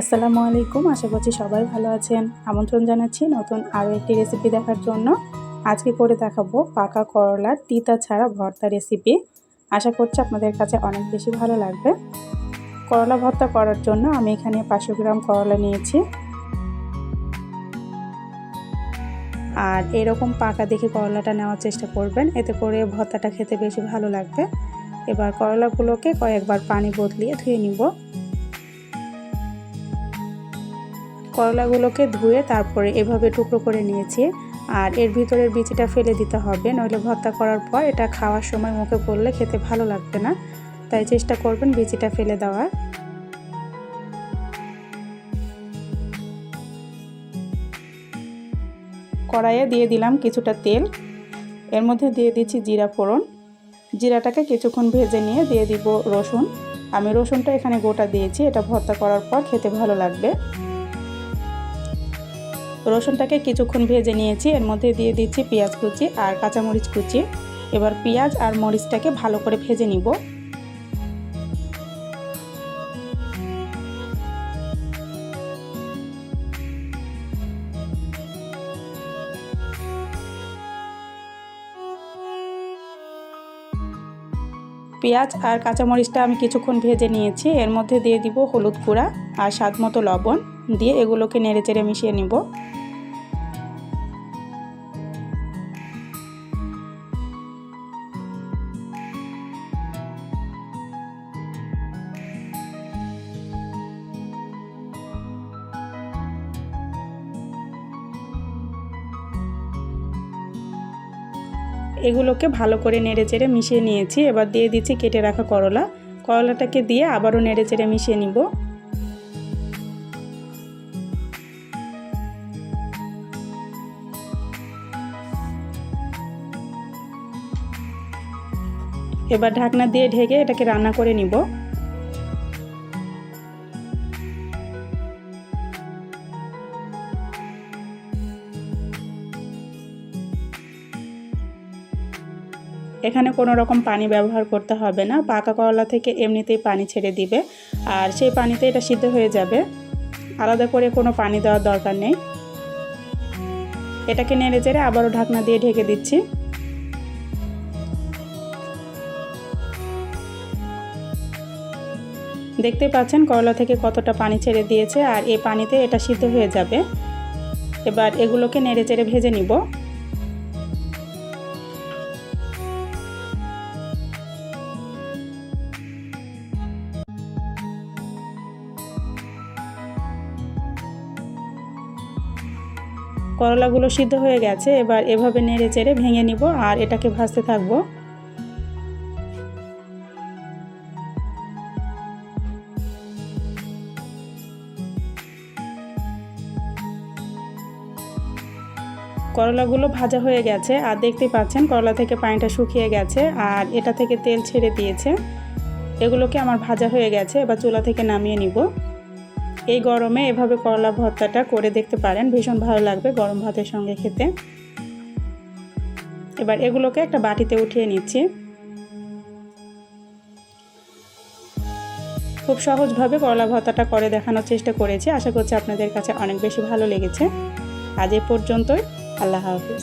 আসসালামু আলাইকুম। আশা করছি সবাই ভালো আছেন। আমন্ত্রণ জানাচ্ছি নতুন আরও একটি রেসিপি দেখার জন্য। আজকে করে দেখাবো পাকা করলার তিতা ছাড়া ভর্তা রেসিপি। আশা করছি আপনাদের কাছে অনেক বেশি ভালো লাগবে। করলা ভর্তা করার জন্য আমি এখানে 500 গ্রাম করলা নিয়েছি। আর এরকম পাকা দেখে করলাটা নেওয়ার চেষ্টা করবেন, এতে করে ভর্তাটা খেতে বেশি ভালো লাগবে। এবার করলাগুলোকে কয়েকবার পানি বদলিয়ে ধুয়ে নিব। করলাগুলোকে ধুয়ে তারপরে এভাবে টুকরো করে নিয়েছি। আর এর ভিতরের বিচিটা ফেলে দিতে হবে, নইলে ভর্তা করার পর এটা খাওয়ার সময় মুখে পড়লে খেতে ভালো লাগবে না। তাই চেষ্টা করবেন বিচিটা ফেলে দেওয়ার। কড়াইয়ে দিয়ে দিলাম কিছুটা তেল, এর মধ্যে দিয়ে দিচ্ছি জিরা ফোড়ন। জিরাটাকে কিছুক্ষণ ভেজে নিয়ে দিয়ে দিব রসুন। আমি রসুনটা এখানে গোটা দিয়েছি, এটা ভর্তা করার পর খেতে ভালো লাগবে। রসুনটাকে কিছুক্ষণ ভেজে নিয়েছি, এর মধ্যে দিয়ে দিচ্ছি পেঁয়াজ কুচি আর কাঁচামরিচ কুচি। এবার পেঁয়াজ আর মরিচটাকে ভালো করে ভেজে নিব। পেঁয়াজ আর কাঁচামরিচটা আমি কিছুক্ষণ ভেজে নিয়েছি, এর মধ্যে দিয়ে দিব হলুদ গুঁড়া আর স্বাদ মতো লবণ দিয়ে এগুলোকে নেড়েচেড়ে মিশিয়ে নিব। এগুলোকে ভালো করে নেড়েচেড়ে মিশিয়ে নিয়েছি। এবার দিয়ে দিচ্ছি কেটে রাখা করলাটাকে দিয়ে আবারও নেড়েচেড়ে মিশিয়ে নিব। এবার ঢাকনা দিয়ে ঢেকে এটাকে রান্না করে নিব। এখানে কোনো রকম পানি ব্যবহার করতে হবে না, পাকা করলা থেকে এমনিতেই পানি ছেড়ে দিবে আর সেই পানিতে এটা সিদ্ধ হয়ে যাবে। আলাদা করে কোনো পানি দেওয়ার দরকার নেই। এটাকে নেড়েচেড়ে আবারও ঢাকনা দিয়ে ঢেকে দিচ্ছি। দেখতে পাচ্ছেন করলা থেকে কতটা পানি ছেড়ে দিয়েছে আর এই পানিতে এটা সিদ্ধ হয়ে যাবে। এবার এগুলোকে নেড়েচেড়ে ভেজে নিব। করলাগুলো সিদ্ধ হয়ে গেছে, এবার এভাবে নেড়েচেড়ে ভেঙে নিব আর এটাকে ভাজতে থাকবো। করলাগুলো ভাজা হয়ে গেছে আর দেখতে পাচ্ছেন করলা থেকে পানিটা শুকিয়ে গেছে আর এটা থেকে তেল ছেড়ে দিয়েছে। এগুলোকে আমার ভাজা হয়ে গেছে, এবার চুলা থেকে নামিয়ে নিব। এই গরমে এভাবে করলা ভর্তাটা করে দেখতে পারেন, ভীষণ ভালো লাগবে গরম ভাতের সঙ্গে খেতে। এবার এগুলোকে একটা বাটিতে উঠিয়ে নিচ্ছি। খুব সহজভাবে করলা ভর্তাটা করে দেখানোর চেষ্টা করেছি, আশা করছি আপনাদের কাছে অনেক বেশি ভালো লেগেছে। আজ এ পর্যন্তই। আল্লাহ হাফেজ।